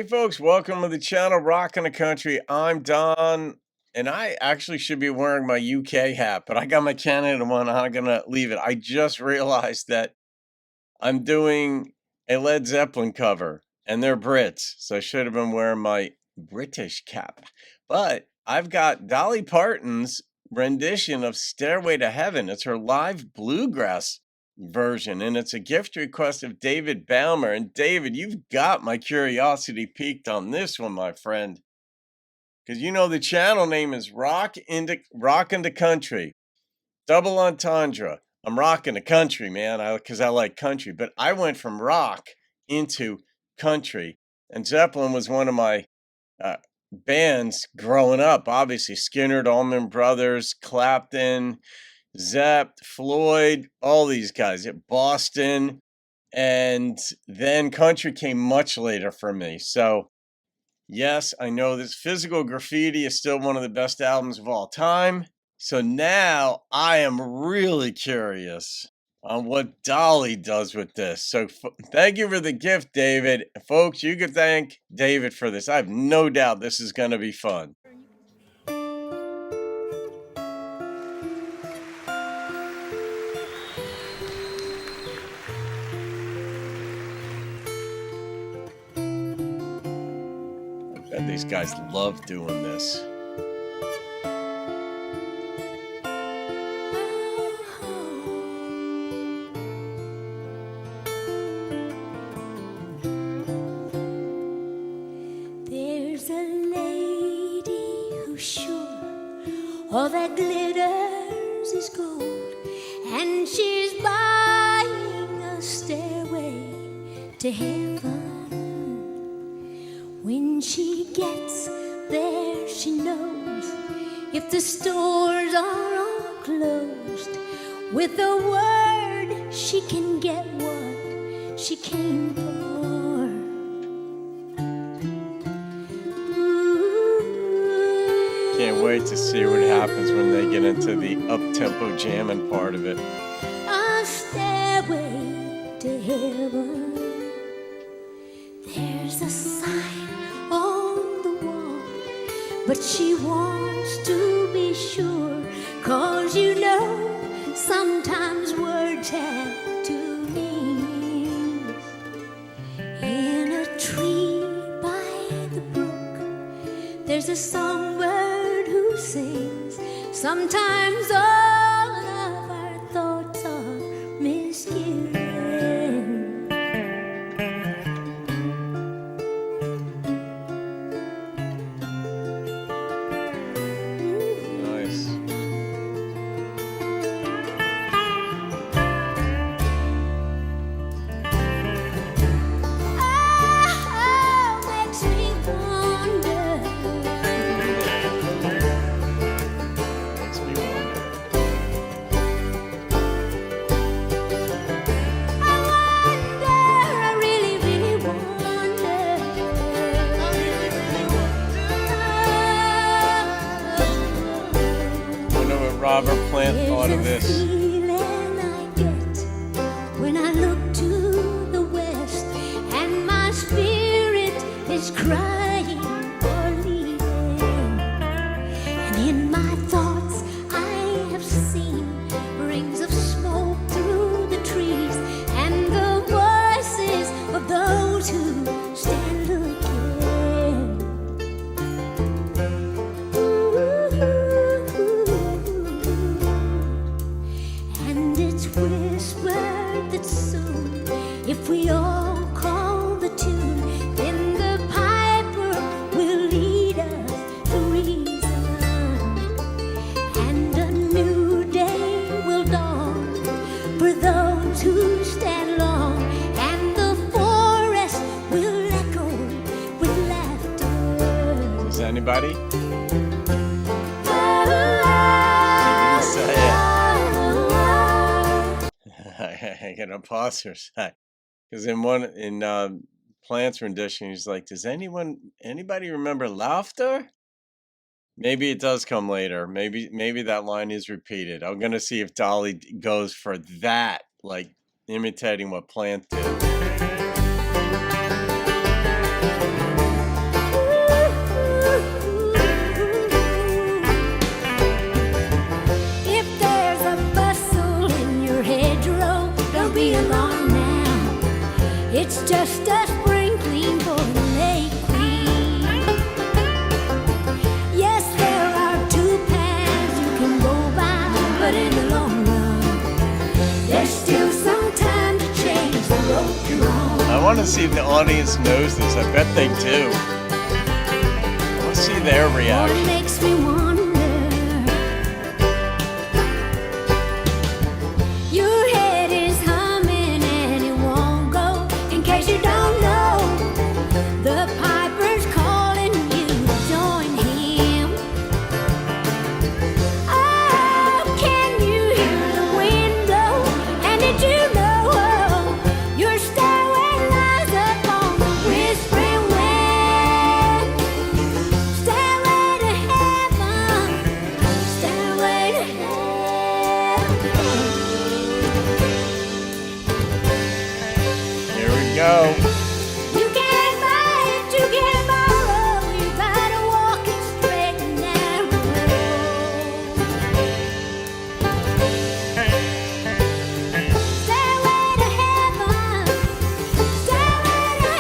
Howdy, folks. Welcome to the channel, Rockin' the Country. I'm Don, and I actually should be wearing my UK hat, but I got my Canada one. I'm going to leave it. I just realized that I'm doing a Led Zeppelin cover, and they're Brits, so I should have been wearing my British cap. But I've got Dolly Parton's rendition of Stairway to Heaven. It's her live bluegrass version, and it's a gift request of David Baumer. And David, you've got my curiosity piqued on this one, my friend, because you know the channel name is Rockin' the Country, double entendre. I'm rocking the country, man, because I like country, but I went from rock into country, and Zeppelin was one of my bands growing up. Obviously, Skinner, Allman Brothers, Clapton, Zepp, Floyd, all these guys at Boston, and then country came much later for me. So yes, I know this Physical Graffiti is still one of the best albums of all time. So now I am really curious on what Dolly does with this. So thank you for the gift, David. Folks, you can thank David for this. I have no doubt this is going to be fun. And these guys love doing this. There's a lady who's sure all that glitters is gold, and she's buying a stairway to heaven. When she gets there, she knows if the stores are all closed, with a word she can get what she came for. Can't wait to see what happens when they get into the up-tempo jamming part of it. A stairway to heaven. There's a sign on the wall, but she wants to be sure, 'cause you know sometimes words have two meanings. In a tree by the brook, there's a songbird who sings. Sometimes all of our thoughts are misgiven. Robert Plant thought of this. Feeling I get when I look to the west, and my spirit is crying for leaving. And in my thoughts I have seen rings of smoke through the trees, and the voices of those who stand looking. If we all call the tune, then the piper will lead us to reason, and a new day will dawn for those who stand long, and the forest will echo with laughter. Is anybody? I gotta pause for a sec. Because in Plant's rendition, he's like, "Does anybody remember laughter?" Maybe it does come later. Maybe that line is repeated. I'm gonna see if Dolly goes for that, like imitating what Plant did. be alarmed now. It's just a spring clean for the lake queen. Yes, there are two paths you can go by, but in the long run, there's still some time to change the road you're on. I want to see if the audience knows this. I bet they do. Let's see their What reaction. makes me wonder, your head is humming and it won't go. In case you don't know, the piper's calling you to join him. Oh, can you hear the wind blow? And did you know your stairway lies up on the whispering wind? Stairway to heaven, stairway to heaven. Here we go. You can't buy it, you can't borrow. You gotta walk it straight and narrow. Stairway to heaven, stairway to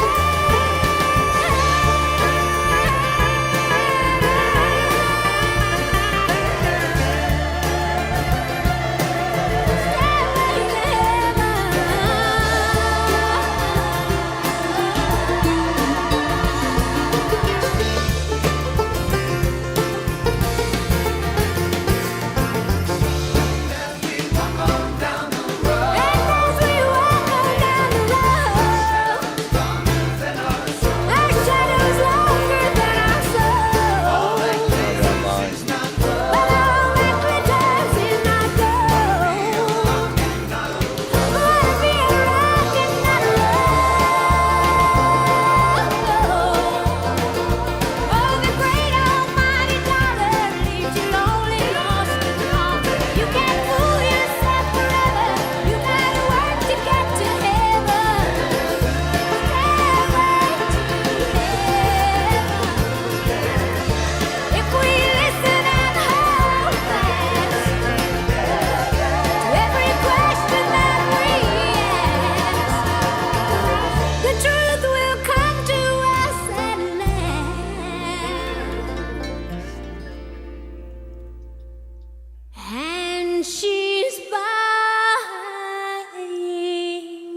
and she's buying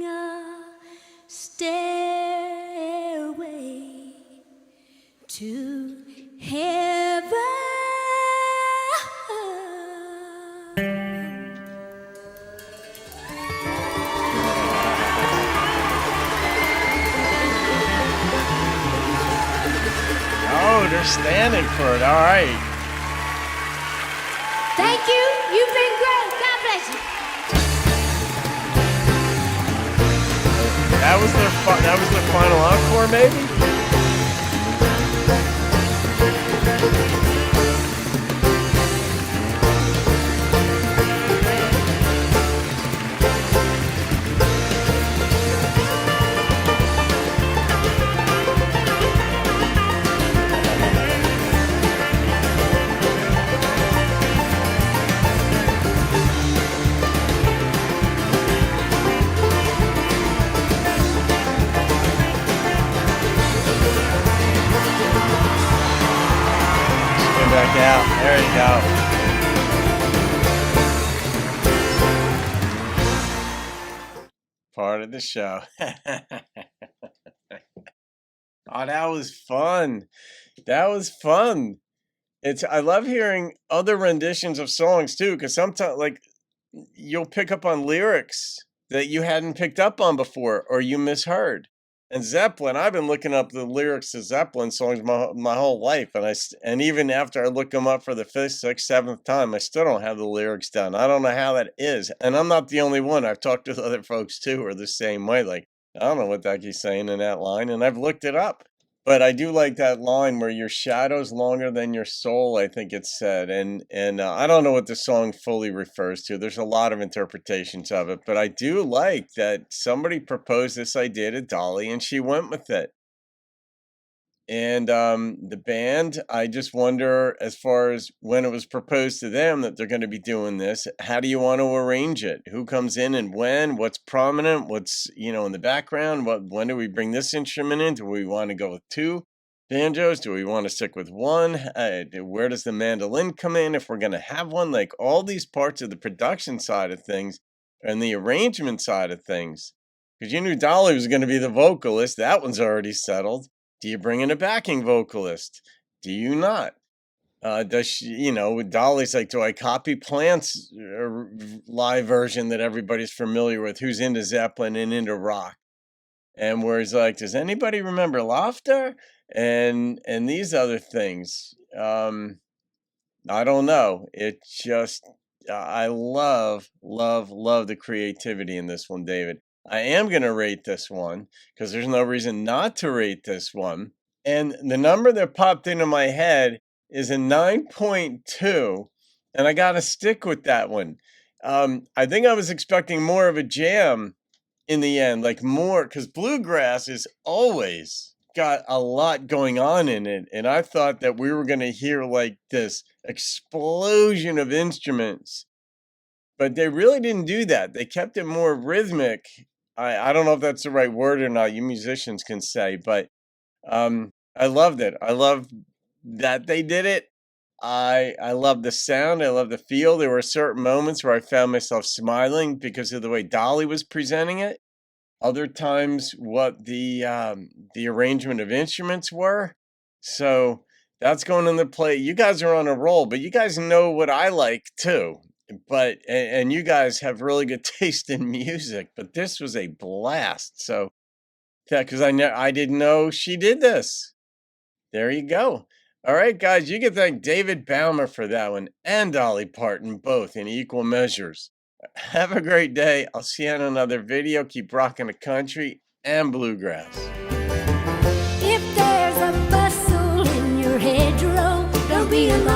a stairway to heaven. Oh, they're standing for it. All right. Thank you. You've been great. God bless you. That was their final encore, maybe? Back out. There you go. Part of the show. Oh, that was fun. That was fun. I love hearing other renditions of songs too, because sometimes like you'll pick up on lyrics that you hadn't picked up on before or you misheard. And Zeppelin, I've been looking up the lyrics to Zeppelin songs my whole life, and even after I look them up for the fifth, sixth, seventh time, I still don't have the lyrics down. I don't know how that is, and I'm not the only one. I've talked to other folks too who are the same way. Like I don't know what that he's saying in that line, and I've looked it up. But I do like that line where your shadow's longer than your soul, I think it said. And I don't know what the song fully refers to. There's a lot of interpretations of it, but I do like that somebody proposed this idea to Dolly and she went with it. And the band, I just wonder, as far as when it was proposed to them that they're going to be doing this, how do you want to arrange it? Who comes in and when? What's prominent? What's, in the background? When do we bring this instrument in? Do we want to go with two banjos? Do we want to stick with one? Where does the mandolin come in if we're going to have one? Like all these parts of the production side of things and the arrangement side of things. Because you knew Dolly was going to be the vocalist. That one's already settled. Do you bring in a backing vocalist? Do you not? Does she, with Dolly's like, do I copy Plant's live version that everybody's familiar with, who's into Zeppelin and into rock? And where he's like, does anybody remember Laughter? And these other things. I don't know. It just, I love, love, love the creativity in this one, David. I am going to rate this one because there's no reason not to rate this one. And the number that popped into my head is a 9.2. And I got to stick with that one. I think I was expecting more of a jam in the end, like more, because Bluegrass is always got a lot going on in it. And I thought that we were going to hear like this explosion of instruments, but they really didn't do that. They kept it more rhythmic. I don't know if that's the right word or not. You musicians can say, but I loved it. I love that they did it. I love the sound. I love the feel. There were certain moments where I found myself smiling because of the way Dolly was presenting it. Other times, what the arrangement of instruments were. So that's going into play. You guys are on a roll, but you guys know what I like too. But and you guys have really good taste in music. But this was a blast. So yeah, because I didn't know she did this. There you go. All right, guys, you can thank David Baumer for that one and Dolly Parton, both in equal measures. Have a great day. I'll see you in another video. Keep rocking the country and bluegrass. If there's a bustle in your hedgerow, don't be alarmed.